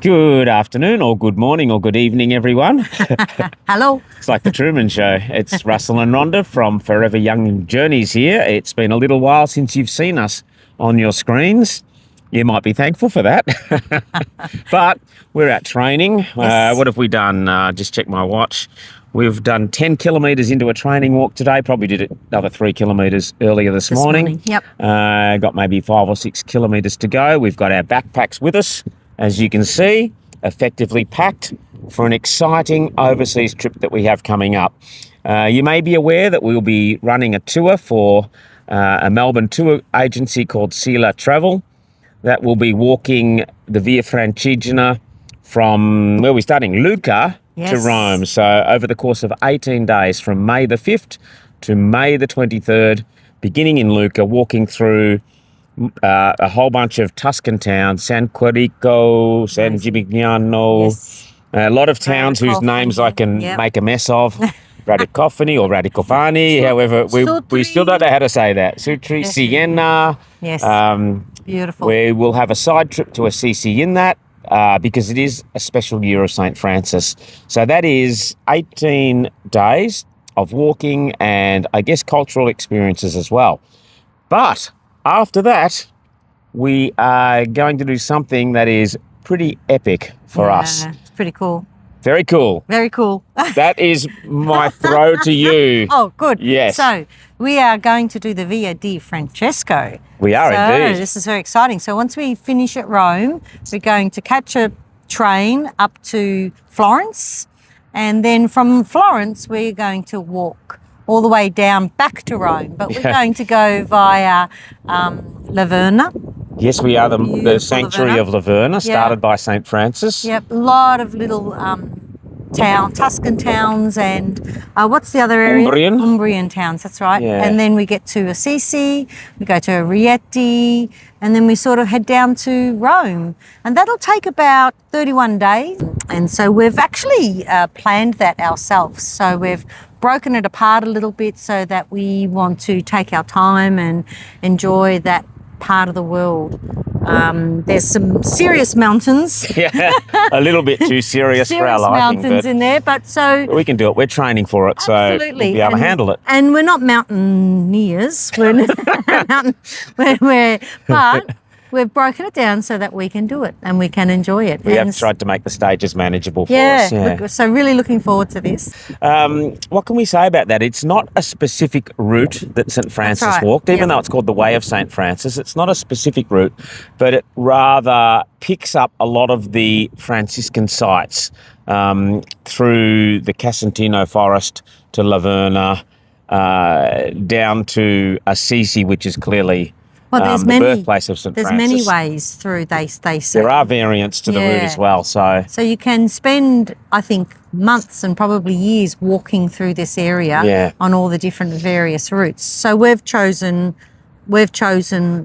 Good afternoon or good morning or good evening, everyone. Hello. It's like the Truman Show. It's Russell and Rhonda from Forever Young Journeys here. It's been a little while since you've seen us on your screens. You might be thankful for that. But we're at training. Yes. What have we done? Just check my watch. We've done 10 kilometres into a training walk today. Probably did another 3 kilometres earlier this morning. Yep. Got maybe 5 or 6 kilometres to go. We've got our backpacks with us, as you can see, effectively packed for an exciting overseas trip that we have coming up. You may be aware that we'll be running a tour for a Melbourne tour agency called Sila Travel that will be walking the Via Francigena from where we're starting, Lucca, to Rome. So over the course of 18 days from May the 5th to May the 23rd, beginning in Lucca, walking through a whole bunch of Tuscan towns, San Quirico, San Gimignano, a lot of towns whose names I can make a mess of. Radicofani or Radicofani, however, we still don't know how to say that. Sutri, Siena. Yes, beautiful. We will have a side trip to Assisi in that because it is a special year of St. Francis. So that is 18 days of walking and I guess cultural experiences as well. But after that, we are going to do something that is pretty epic for us. It's pretty cool. Very cool. Very cool. That is my throw to you. Oh, good. Yes. So we are going to do the Via di Francesco. We are indeed. This is very exciting. So once we finish at Rome, we're going to catch a train up to Florence. And then from Florence, we're going to walk all the way down back to Rome. But we're going to go via Laverna. Yes, we are the sanctuary of Laverna, started by St. Francis. Yep, a lot of little Tuscan towns and what's the other area? Umbrian towns, that's right. Yeah. And then we get to Assisi, we go to Rieti, and then we sort of head down to Rome. And that'll take about 31 days. And so we've actually planned that ourselves. So we've broken it apart a little bit so that we want to take our time and enjoy that part of the world. There's some serious mountains. Yeah, a little bit too serious for our liking. Mountains in there, but so we can do it. We're training for it, so we'll be able to handle it. And we're not mountaineers. But we've broken it down so that we can do it and we can enjoy it. We have tried to make the stages manageable for us. Yeah, so really looking forward to this. What can we say about that? It's not a specific route that St. Francis walked, even though it's called the Way of St. Francis. It's not a specific route, but it rather picks up a lot of the Franciscan sites through the Casentino forest to Laverna, down to Assisi, which is clearly there's the birthplace of St. Francis. There's many ways through, they say. There are variants to the route as well. So you can spend, I think, months and probably years walking through this area on all the different various routes. So we've chosen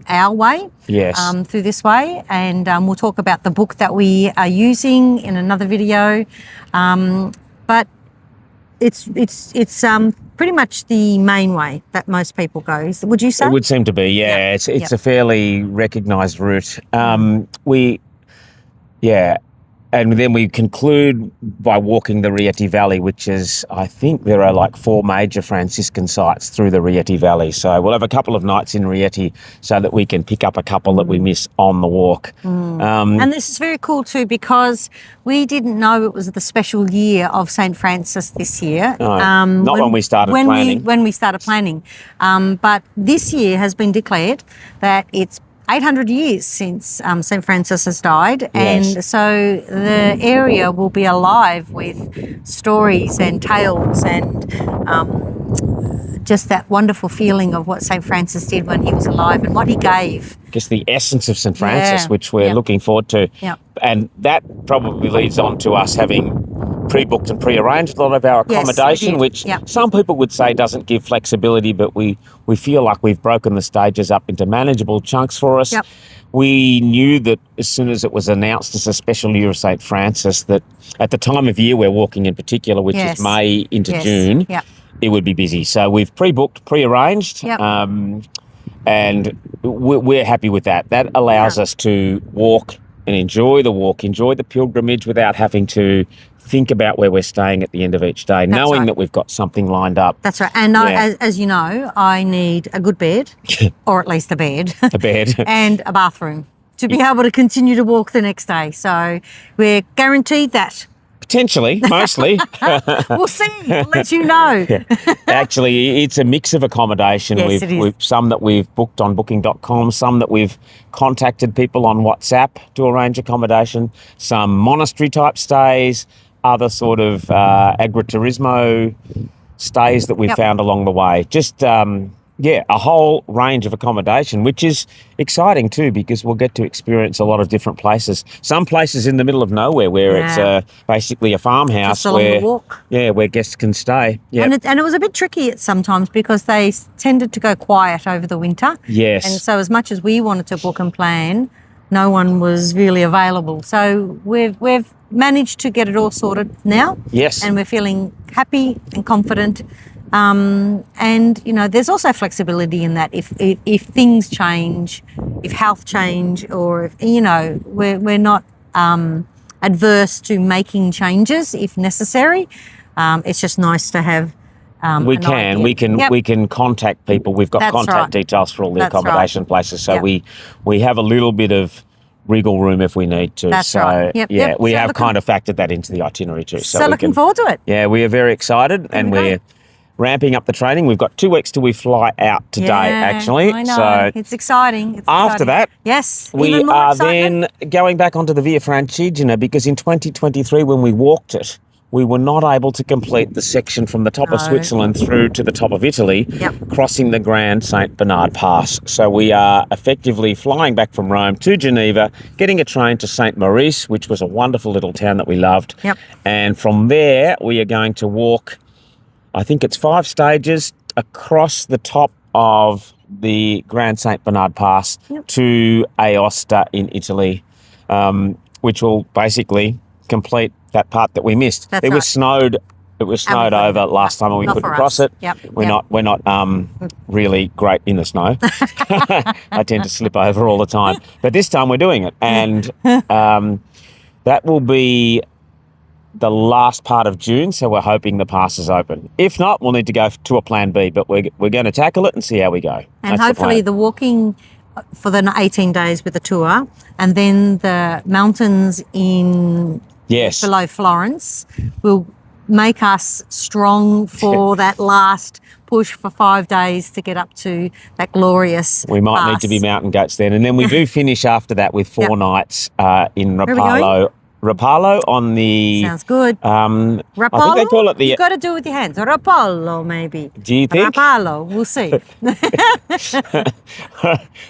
our way through this way, and we'll talk about the book that we are using in another video. But it's pretty much the main way that most people go. Would you say? It would seem to be, yeah. It's a fairly recognised route. And then we conclude by walking the Rieti Valley, which is, I think there are like 4 major Franciscan sites through the Rieti Valley. So we'll have a couple of nights in Rieti so that we can pick up a couple that we miss on the walk. And this is very cool too, because we didn't know it was the special year of St. Francis this year. No, not when we started planning. When we started planning. But this year has been declared that it's 800 years since St. Francis has died, and so the area will be alive with stories and tales and just that wonderful feeling of what St. Francis did when he was alive and what he gave. I guess the essence of St. Francis, which we're looking forward to. And that probably leads on to us having pre-booked and pre-arranged a lot of our accommodation, which some people would say doesn't give flexibility, but we feel like we've broken the stages up into manageable chunks for us. We knew that as soon as it was announced as a special year of St. Francis, that at the time of year we're walking in particular, which is May into June, it would be busy. So we've pre-booked, pre-arranged, and we're happy with that. That allows us to walk and enjoy the walk, enjoy the pilgrimage without having to think about where we're staying at the end of each day, knowing that we've got something lined up. That's right. And as you know, I need a good bed, or at least a bed. A bed. And a bathroom to be able to continue to walk the next day. So we're guaranteed that. Potentially, mostly. We'll see. We'll let you know. Actually, it's a mix of accommodation. Yes, it is. We've some that we've booked on booking.com, some that we've contacted people on WhatsApp to arrange accommodation, some monastery type stays, other sort of agriturismo stays that we've found along the way. Just, a whole range of accommodation, which is exciting too, because we'll get to experience a lot of different places. Some places in the middle of nowhere where it's basically a farmhouse where, where guests can stay. Yep. And it was a bit tricky at sometimes because they tended to go quiet over the winter. Yes. And so as much as we wanted to book and plan, no one was really available. So we've managed to get it all sorted now. Yes. And we're feeling happy and confident. And you know, there's also flexibility in that if things change, if health change, or if, you know, we're not adverse to making changes if necessary. It's just nice to have. We can contact people. We've got contact details for all the accommodation places, so we have a little bit of wriggle room if we need to. That's right. Yep. We have kind of factored that into the itinerary too. So looking forward to it. Yeah, we are very excited, and we're ramping up the training. We've got 2 weeks till we fly out today, actually. I know. So it's exciting. After that, we are then going back onto the Via Francigena, because in 2023, when we walked it, we were not able to complete the section from the top of Switzerland through to the top of Italy, crossing the Grand St. Bernard Pass. So we are effectively flying back from Rome to Geneva, getting a train to St. Maurice, which was a wonderful little town that we loved. And from there, we are going to walk, I think it's 5 stages, across the top of the Grand St. Bernard Pass to Aosta in Italy, which will basically complete that part that we missed. It was snowed over last time and we couldn't cross it. We're not really great in the snow. I tend to slip over all the time. But this time we're doing it. And that will be the last part of June, so we're hoping the pass is open. If not, we'll need to go to a plan B, but we're going to tackle it and see how we go. And hopefully the walking for the 18 days with the tour, and then the mountains in below Florence will make us strong for that last push for 5 days to get up to that glorious We might pass. need to be mountain goats then. And then we do finish after that with 4 nights in Rapallo. Rapallo on the... Sounds good. Rapallo? I think they call it the... You've got to do it with your hands. Rapallo, maybe. Do you think? Rapallo. We'll see.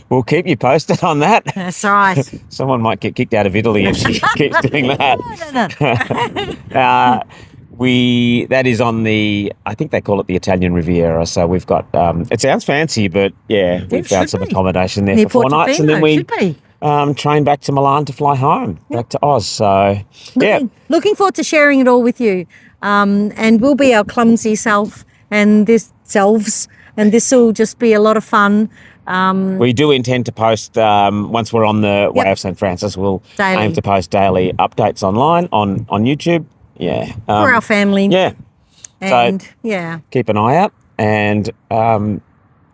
We'll keep you posted on that. That's right. Someone might get kicked out of Italy if she keeps doing that. No. That is on the... I think they call it the Italian Riviera. So we've got... it sounds fancy, but we found some accommodation there for 4 nights. And then we... train back to Milan to fly home, back to Oz. So, Looking forward to sharing it all with you. And we'll be our clumsy self and this will just be a lot of fun. We do intend to post, once we're on the way of St. Francis, we'll aim to post daily updates online on YouTube. For our family. And so keep an eye out, and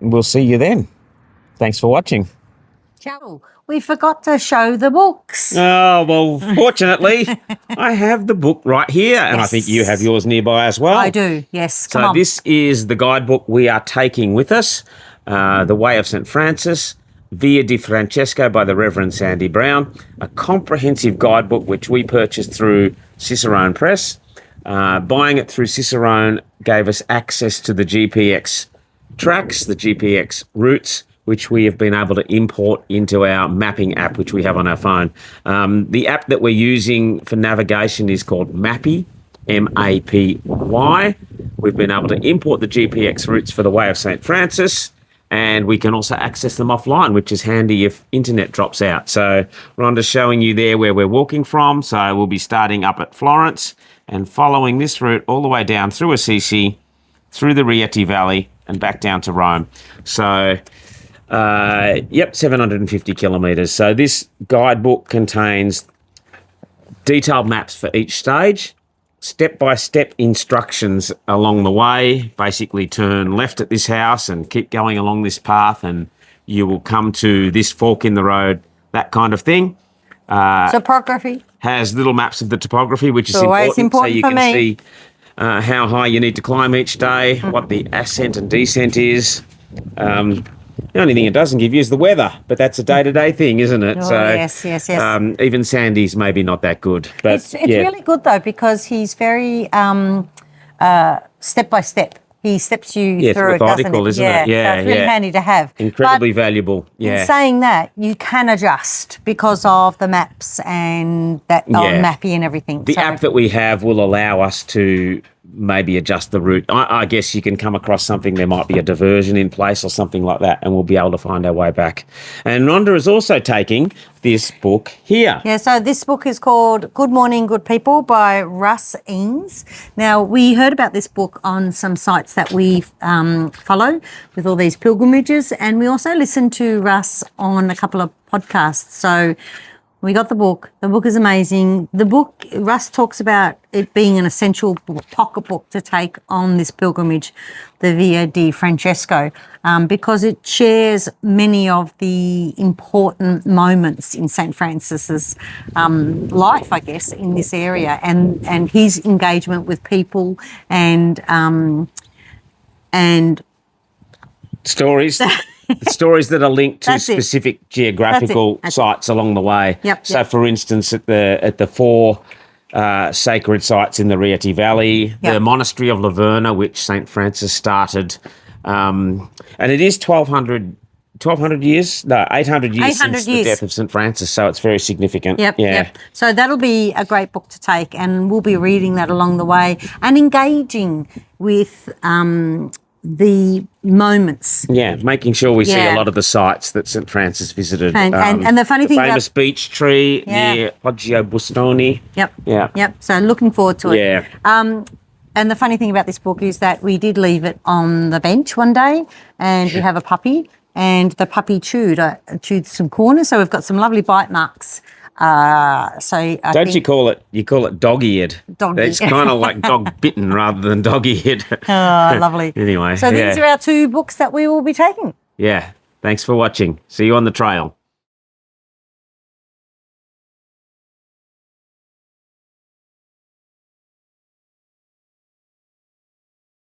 we'll see you then. Thanks for watching. Ciao. We forgot to show the books. Oh, well, fortunately, I have the book right here, and I think you have yours nearby as well. I do, yes. Come on. This is the guidebook we are taking with us, The Way of St. Francis, Via di Francesco by the Reverend Sandy Brown, a comprehensive guidebook which we purchased through Cicerone Press. Buying it through Cicerone gave us access to the GPX tracks, the GPX routes, which we have been able to import into our mapping app, which we have on our phone. The app that we're using for navigation is called Mappy, M-A-P-Y. We've been able to import the GPX routes for the Way of St. Francis, and we can also access them offline, which is handy if internet drops out. So Rhonda's showing you there where we're walking from. So we'll be starting up at Florence and following this route all the way down through Assisi, through the Rieti Valley, and back down to Rome. So... Yep, 750 kilometres. So this guidebook contains detailed maps for each stage, step-by-step instructions along the way. Basically turn left at this house and keep going along this path and you will come to this fork in the road, that kind of thing. Topography. Has little maps of the topography, which is always important so you for can me. see how high you need to climb each day, what the ascent and descent is. The only thing it doesn't give you is the weather, but that's a day-to-day thing, isn't it? Oh, yes. Even Sandy's maybe not that good. But It's really good, though, because he's very step-by-step. He steps you through it, doesn't methodical, it? isn't it? So it's really handy to have. Incredibly valuable, In saying that, you can adjust because of the maps and that mappy and everything. The app that we have will allow us to maybe adjust the route. I guess you can come across something, there might be a diversion in place or something like that, and we'll be able to find our way back. And Rhonda is also taking this book here. Yeah, so this book is called Good Morning, Good People by Russ Eames. Now, we heard about this book on some sites that we follow with all these pilgrimages, and we also listened to Russ on a couple of podcasts. So we got the book. The book is amazing. The book, Russ talks about it being an essential pocketbook to take on this pilgrimage, the Via di Francesco, because it shares many of the important moments in St. Francis's life, I guess, in this area, and his engagement with people and stories. Stories that are linked to specific geographical sites along the way. So, for instance, at the four sacred sites in the Rieti Valley, the Monastery of Laverna, which St. Francis started, and it is 800 years since the death of St. Francis, so it's very significant. Yep. So that'll be a great book to take, and we'll be reading that along the way and engaging with the moments. Making sure we see a lot of the sites that St. Francis visited. And the funny thing about... famous beech tree near Poggio Bustoni. Yep. So looking forward to it. Yeah. And the funny thing about this book is that we did leave it on the bench one day, and we have a puppy, and the puppy chewed some corners, so we've got some lovely bite marks. You call it dog-eared. It's kind of like dog-bitten rather than dog-eared. Oh, lovely. Anyway. So these are our two books that we will be taking. Yeah. Thanks for watching. See you on the trail.